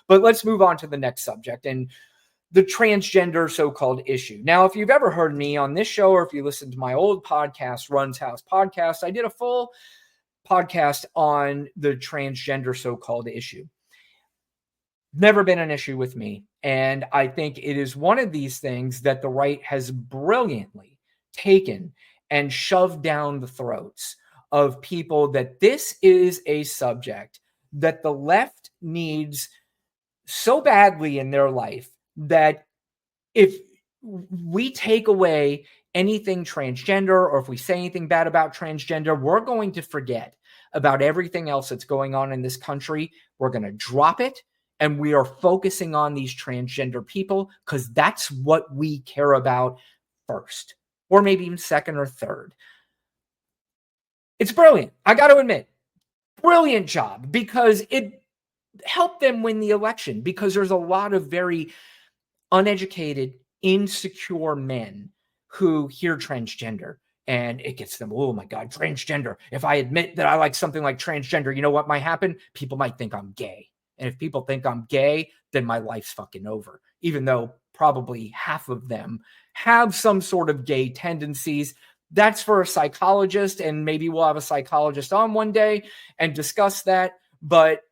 But let's move on to the next subject and the transgender so-called issue. Now, if you've ever heard me on this show, or if you listen to my old podcast, Run's House Podcast, I did a full podcast on the transgender so-called issue. Never been an issue with me. And I think it is one of these things that the right has brilliantly taken and shoved down the throats of people, that this is a subject that the left needs so badly in their life, that if we take away anything transgender, or if we say anything bad about transgender, we're going to forget about everything else that's going on in this country. We're going to drop it, and we are focusing on these transgender people because that's what we care about first, or maybe even second or third. It's brilliant. I got to admit, brilliant job, because it helped them win the election, because there's a lot of very uneducated, insecure men who hear transgender and it gets them, oh my God, transgender. If I admit that I like something like transgender, you know what might happen? People might think I'm gay. And if people think I'm gay, then my life's fucking over. Even though probably half of them have some sort of gay tendencies. That's for a psychologist, and maybe we'll have a psychologist on one day and discuss that. But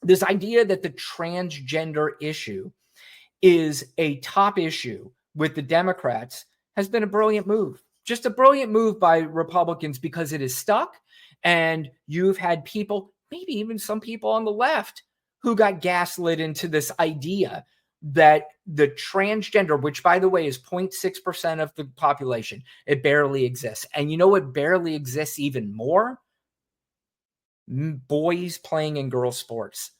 this idea that the transgender issue is a top issue with the Democrats has been a brilliant move. Just a brilliant move by Republicans, because it is stuck. And you've had people, maybe even some people on the left, who got gaslit into this idea that the transgender, which by the way is 0.6% of the population, it barely exists. And you know what barely exists even more? Boys playing in girls sports.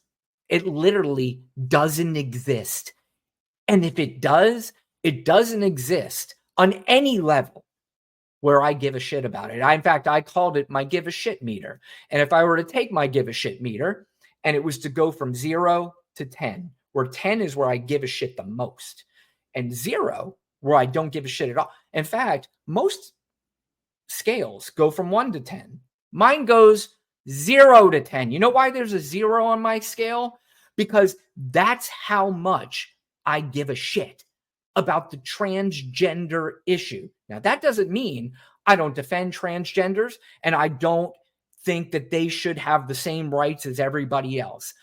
It literally doesn't exist. And if it does, it doesn't exist on any level where I give a shit about it. In fact, I called it my give a shit meter. And if I were to take my give a shit meter and it was to go from 0 to 10, where 10 is where I give a shit the most, and 0 where I don't give a shit at all. In fact, most scales go from 1 to 10. Mine goes 0 to 10. You know why there's a 0 on my scale? Because that's how much I give a shit about the transgender issue. Now, that doesn't mean I don't defend transgenders and I don't think that they should have the same rights as everybody else.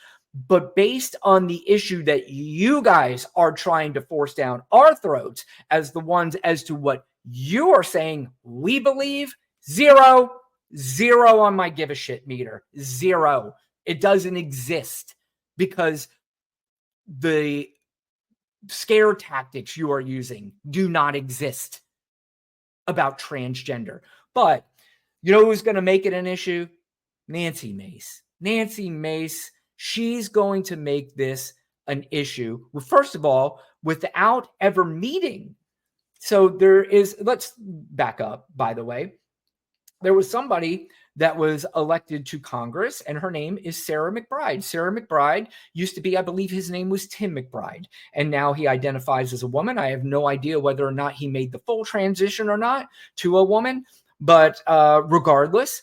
But based on the issue that you guys are trying to force down our throats as the ones as to what you are saying we believe, 0 on my give a shit meter. 0. It doesn't exist, because the scare tactics you are using do not exist about transgender. But you know who's going to make it an issue? Nancy Mace. Nancy Mace, she's going to make this an issue, first of all, without ever meeting. So there is, let's back up, by the way. There was somebody that was elected to Congress, and her name is Sarah McBride. Sarah McBride used to be, I believe his name was Tim McBride, and now he identifies as a woman. I have no idea whether or not he made the full transition or not to a woman, but regardless,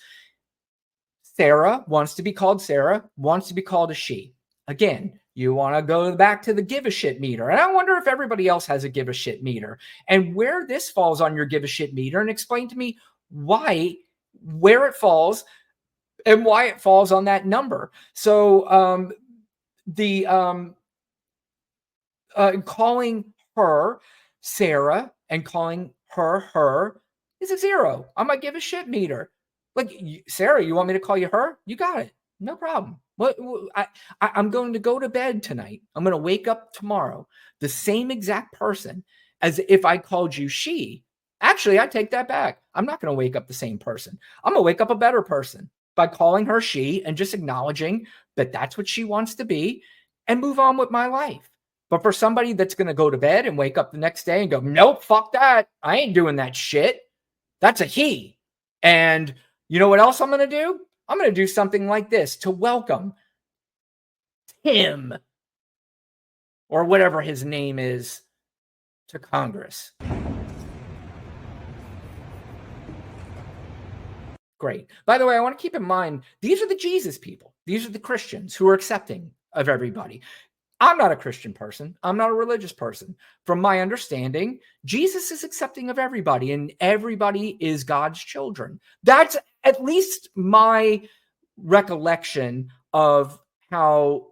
Sarah wants to be called Sarah, wants to be called a she. Again, you want to go back to the give a shit meter. And I wonder if everybody else has a give a shit meter and where this falls on your give a shit meter, and explain to me where it falls and why it falls on that number. So calling her Sarah and calling her is a 0 on my give a shit meter. Like, Sarah, you want me to call you her? You got it. No problem. I'm going to go to bed tonight. I'm going to wake up tomorrow the same exact person as if I called you she. Actually, I take that back. I'm not going to wake up the same person. I'm going to wake up a better person by calling her she and just acknowledging that that's what she wants to be and move on with my life. But for somebody that's going to go to bed and wake up the next day and go, nope, fuck that. I ain't doing that shit. That's a he. And you know what else I'm going to do? I'm going to do something like this to welcome Tim, or whatever his name is, to Congress. Great. By the way, I want to keep in mind, these are the Jesus people. These are the Christians who are accepting of everybody. I'm not a Christian person. I'm not a religious person. From my understanding, Jesus is accepting of everybody, and everybody is God's children. That's at least my recollection of how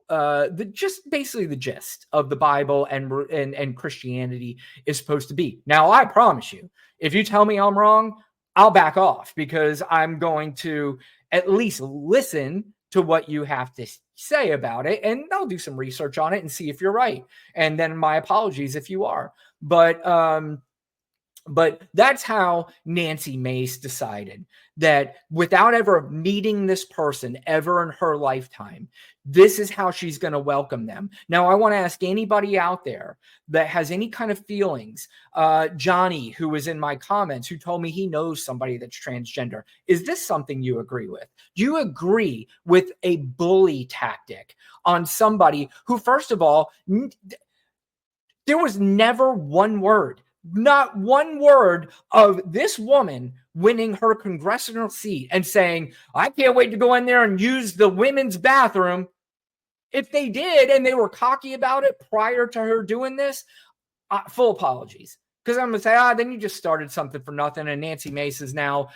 just basically the gist of the Bible and Christianity is supposed to be. Now, I promise you, if you tell me I'm wrong, I'll back off, because I'm going to at least listen to what you have to say about it, and I'll do some research on it and see if you're right. And then my apologies if you are. But that's how Nancy Mace decided that without ever meeting this person ever in her lifetime, this is how she's going to welcome them. Now, I want to ask anybody out there that has any kind of feelings. Johnny, who was in my comments, who told me he knows somebody that's transgender. Is this something you agree with? Do you agree with a bully tactic on somebody who, first of all, there was never one word, not one word of this woman winning her congressional seat and saying, I can't wait to go in there and use the women's bathroom. If they did and they were cocky about it prior to her doing this, full apologies. Because I'm going to say, then you just started something for nothing. And Nancy Mace is now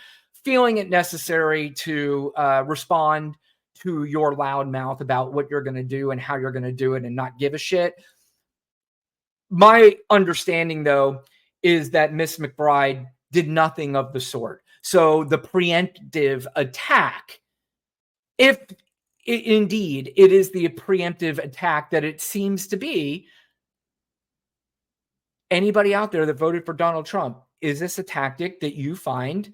feeling it necessary to respond to your loud mouth about what you're going to do and how you're going to do it and not give a shit. My understanding, though, is that Miss McBride did nothing of the sort. So the preemptive attack, if indeed it is the preemptive attack that it seems to be, anybody out there that voted for Donald Trump, is this a tactic that you find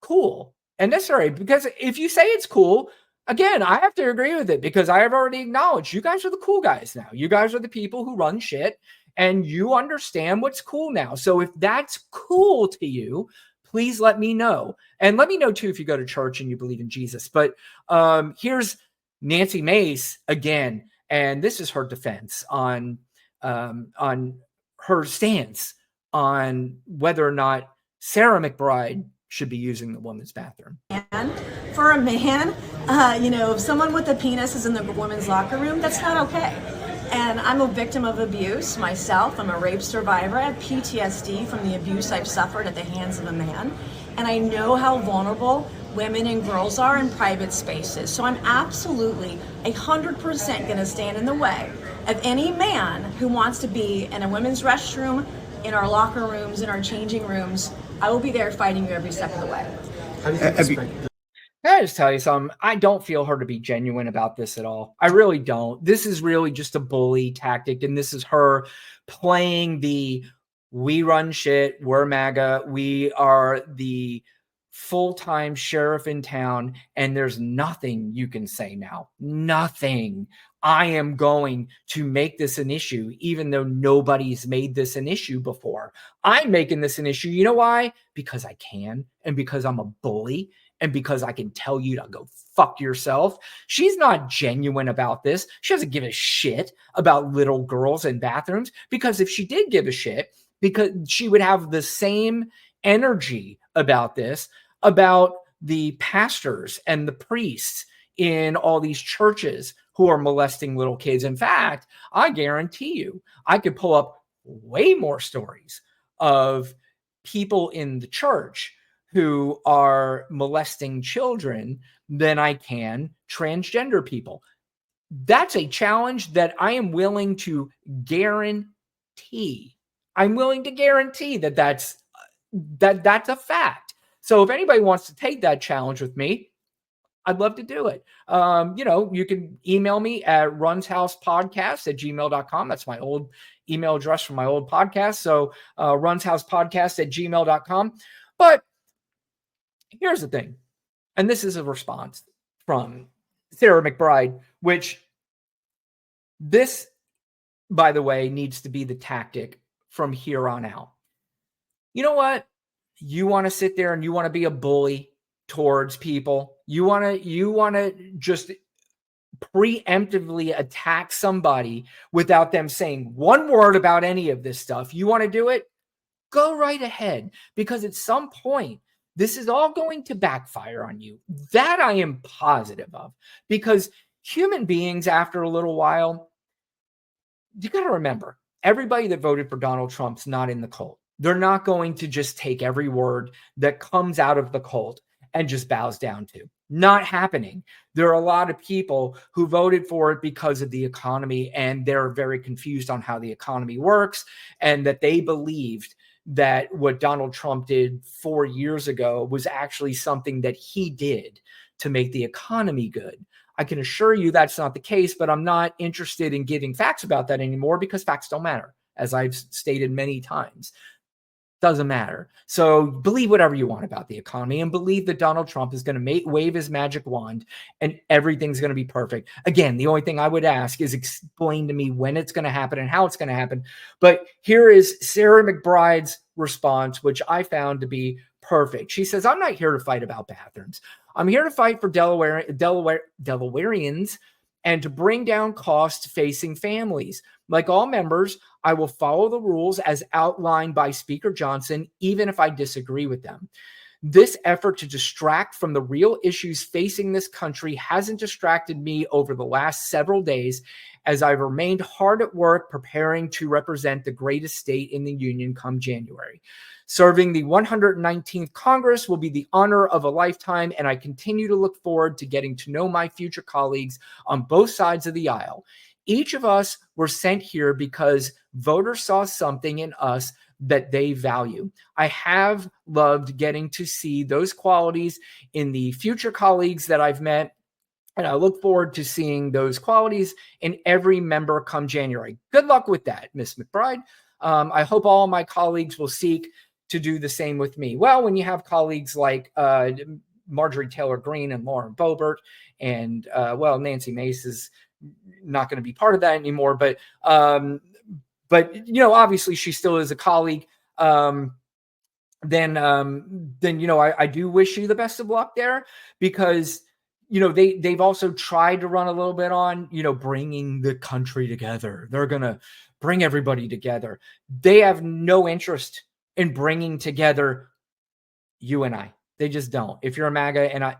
cool and necessary? Because if you say it's cool, again, I have to agree with it, because I have already acknowledged you guys are the cool guys now. You guys are the people who run shit, and you understand what's cool now. So if that's cool to you, please let me know. And let me know, too, if you go to church and you believe in Jesus. But here's Nancy Mace again, and this is her defense on her stance on whether or not Sarah McBride should be using the women's bathroom. And for a man, if someone with a penis is in the women's locker room, that's not okay. And I'm a victim of abuse myself. I'm a rape survivor. I have PTSD from the abuse I've suffered at the hands of a man. And I know how vulnerable women and girls are in private spaces. So I'm absolutely 100% going to stand in the way of any man who wants to be in a women's restroom, in our locker rooms, in our changing rooms. I will be there fighting you every step of the way. How do you think Can I just tell you something? I don't feel her to be genuine about this at all. I really don't. This is really just a bully tactic, and this is her playing the we run shit, we're MAGA, we are the full-time sheriff in town, and there's nothing you can say now. Nothing. I am going to make this an issue, even though nobody's made this an issue before. I'm making this an issue. You know why? Because I can, and because I'm a bully, and because I can tell you to go fuck yourself. She's not genuine about this. She doesn't give a shit about little girls in bathrooms, because if she did give a shit, because she would have the same energy about this, about the pastors and the priests in all these churches who are molesting little kids. In fact, I guarantee you, I could pull up way more stories of people in the church who are molesting children than I can transgender people. That's a challenge that I am willing to guarantee. I'm willing to guarantee that that's a fact. So if anybody wants to take that challenge with me, I'd love to do it. You can email me at runshousepodcast@gmail.com. That's my old email address from my old podcast. So runshousepodcast@gmail.com. But here's the thing, and this is a response from Sarah McBride, which this, by the way, needs to be the tactic from here on out. You know what? You want to sit there and you want to be a bully towards people. You want to just preemptively attack somebody without them saying one word about any of this stuff. You want to do it? Go right ahead, because at some point, this is all going to backfire on you. That I am positive of, because human beings, after a little while, you got to remember, everybody that voted for Donald Trump's not in the cult. They're not going to just take every word that comes out of the cult and just bows down to. Not happening. There are a lot of people who voted for it because of the economy, and they're very confused on how the economy works, and that they believed that what Donald Trump did 4 years ago was actually something that he did to make the economy good. I can assure you that's not the case, but I'm not interested in giving facts about that anymore because facts don't matter, as I've stated many times. Doesn't matter. So believe whatever you want about the economy and believe that Donald Trump is going to wave his magic wand and everything's going to be perfect. Again, the only thing I would ask is explain to me when it's going to happen and how it's going to happen. But here is Sarah McBride's response, which I found to be perfect. She says, I'm not here to fight about bathrooms. I'm here to fight for Delawareans and to bring down costs facing families. Like all members, I will follow the rules as outlined by Speaker Johnson, even if I disagree with them. This effort to distract from the real issues facing this country hasn't distracted me over the last several days, as I've remained hard at work preparing to represent the greatest state in the union come January. Serving the 119th Congress will be the honor of a lifetime, and I continue to look forward to getting to know my future colleagues on both sides of the aisle. Each of us were sent here because voters saw something in us that they value. I have loved getting to see those qualities in the future colleagues that I've met, and I look forward to seeing those qualities in every member come January. Good luck with that, Ms. McBride. I hope all my colleagues will seek to do the same with me. Well, when you have colleagues like Marjorie Taylor Greene and Lauren Boebert, and Nancy Mace is not going to be part of that anymore. But obviously she still is a colleague. Then I do wish you the best of luck there, because they've also tried to run a little bit on bringing the country together. They're gonna bring everybody together. They have no interest in bringing together you and I. They just don't. If you're a MAGA and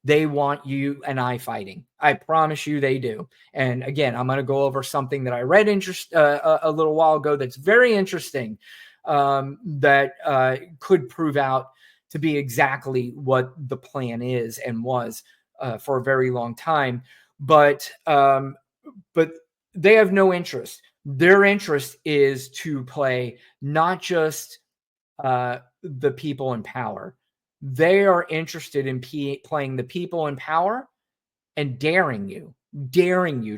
they want you and I fighting. I promise you they do. And again, I'm going to go over something that I read a little while ago that's very interesting, that could prove out to be exactly what the plan is and was for a very long time. But they have no interest. Their interest is to play not just the people in power. They are interested in playing the people in power and daring you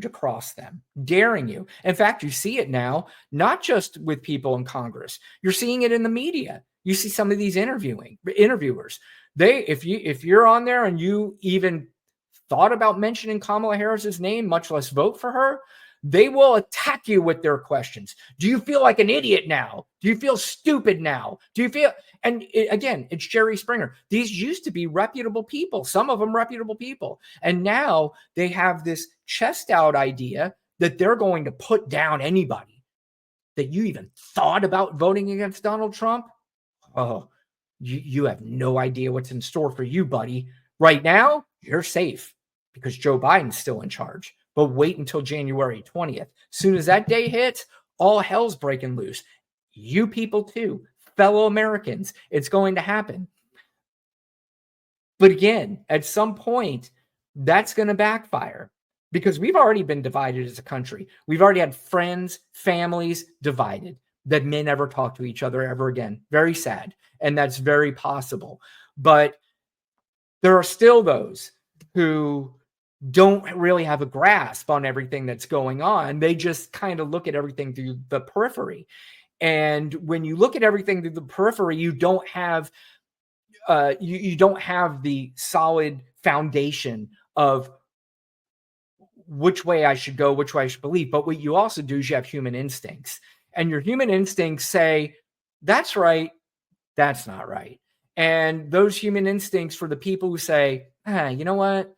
to cross them, daring you. In fact, you see it now, not just with people in Congress. You're seeing it in the media. You see some of these interviewers. If you're on there and you even thought about mentioning Kamala Harris's name, much less vote for her, they will attack you with their questions. Do you feel like an idiot now? Do you feel stupid now? Do you feel... And again, it's Jerry Springer. These used to be reputable people, some of them reputable people. And now they have this chest out idea that they're going to put down anybody that you even thought about voting against Donald Trump. Oh, you have no idea what's in store for you, buddy. Right now, you're safe because Joe Biden's still in charge. But wait until January 20th. As soon as that day hits, all hell's breaking loose. You people too, fellow Americans, it's going to happen. But again, at some point, that's going to backfire because we've already been divided as a country. We've already had friends, families divided that may never talk to each other ever again. Very sad. And that's very possible. But there are still those who don't really have a grasp on everything that's going on. They just kind of look at everything through the periphery. And when you look at everything through the periphery, you don't have you don't have the solid foundation of which way I should go, which way I should believe. But what you also do is you have human instincts. And your human instincts say, that's right, that's not right. And those human instincts for the people who say, you know what?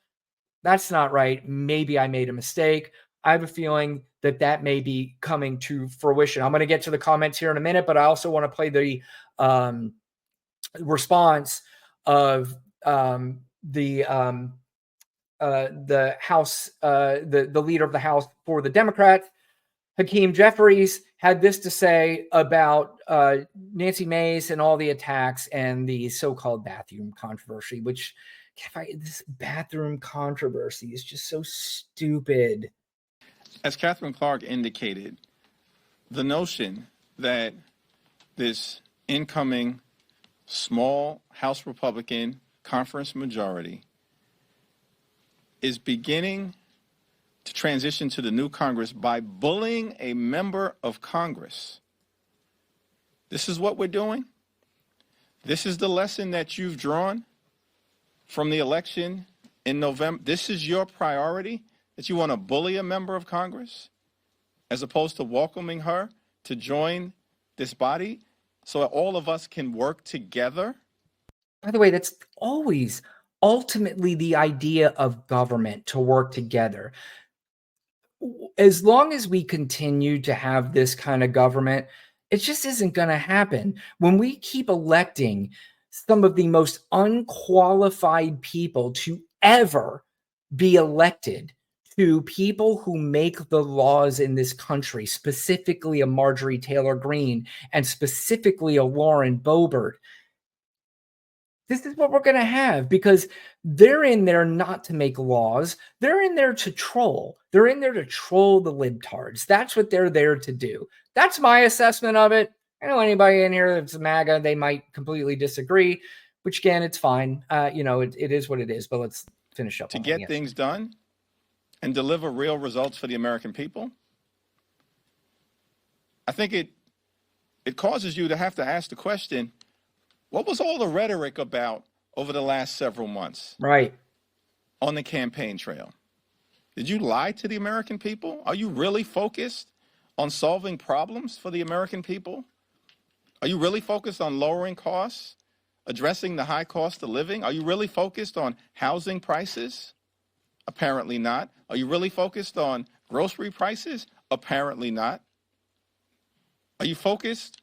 That's not right. Maybe I made a mistake. I have a feeling that may be coming to fruition. I'm going to get to the comments here in a minute, but I also want to play the response of the the House, the leader of the House for the Democrats, Hakeem Jeffries, had this to say about Nancy Mace and all the attacks and the so-called bathroom controversy, which this bathroom controversy is just so stupid. As Catherine Clark indicated, the notion that this incoming small House Republican conference majority is beginning to transition to the new Congress by bullying a member of Congress. This is what we're doing. This is the lesson that you've drawn from the election in November. This is your priority, that you want to bully a member of Congress as opposed to welcoming her to join this body so that all of us can work together. By the way, that's always ultimately the idea of government, to work together. As long as we continue to have this kind of government, it just isn't going to happen. When we keep electing some of the most unqualified people to ever be elected to people who make the laws in this country, specifically a Marjorie Taylor Greene and specifically a Lauren Boebert, this is what we're going to have, because they're in there not to make laws. They're in there to troll. They're in there to troll the libtards. That's what they're there to do. That's my assessment of it. I know anybody in here that's MAGA, they might completely disagree, which again, it's fine. It is what it is, but let's finish up. To get things done and deliver real results for the American people, I think it causes you to have to ask the question, what was all the rhetoric about over the last several months? Right. On the campaign trail? Did you lie to the American people? Are you really focused on solving problems for the American people? Are you really focused on lowering costs, addressing the high cost of living? Are you really focused on housing prices? Apparently not. Are you really focused on grocery prices? Apparently not. Are you focused,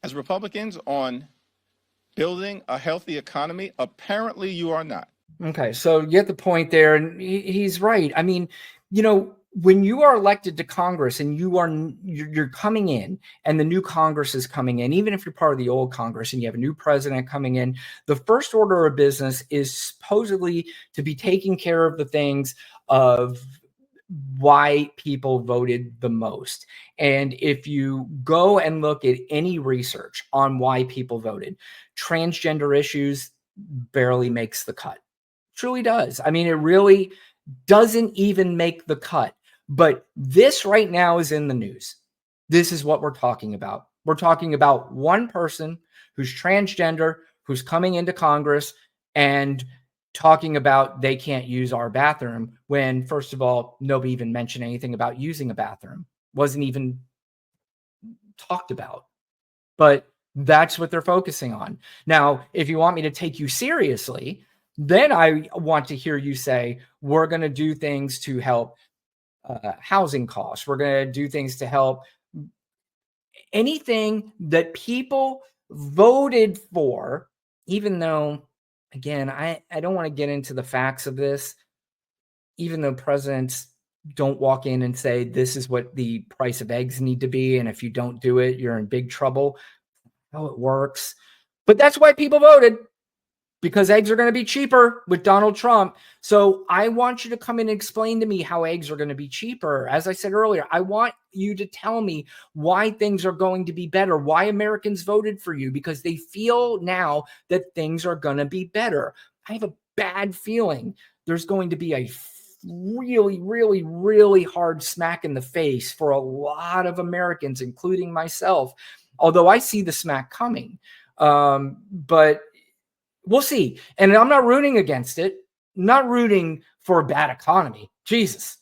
as Republicans, on building a healthy economy? Apparently you are not. Okay, so you get the point there, and he's right. I mean, when you are elected to Congress and you're coming in, and the new Congress is coming in, even if you're part of the old Congress and you have a new president coming in, the first order of business is supposedly to be taking care of the things of why people voted the most. And if you go and look at any research on why people voted, transgender issues barely makes the cut. Truly does. I mean, it really doesn't even make the cut. But this right now is in the news. This is what we're talking about. We're talking about one person who's transgender, who's coming into Congress and talking about they can't use our bathroom when, first of all, nobody even mentioned anything about using a bathroom. Wasn't even talked about. But that's what they're focusing on. Now, if you want me to take you seriously, then I want to hear you say, we're going to do things to help housing costs. We're going to do things to help anything that people voted for, even though, again, I don't want to get into the facts of this, even though presidents don't walk in and say, this is what the price of eggs need to be, and if you don't do it, you're in big trouble. How it works. But that's why people voted, because eggs are going to be cheaper with Donald Trump. So I want you to come in and explain to me how eggs are going to be cheaper. As I said earlier, I want you to tell me why things are going to be better, why Americans voted for you, because they feel now that things are going to be better. I have a bad feeling there's going to be a really, really, really hard smack in the face for a lot of Americans, including myself, although I see the smack coming. But we'll see. And I'm not rooting against it. I'm not rooting for a bad economy. Jesus,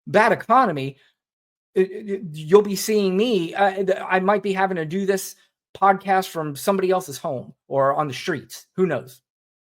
bad economy. You'll be seeing me. I might be having to do this podcast from somebody else's home or on the streets. Who knows?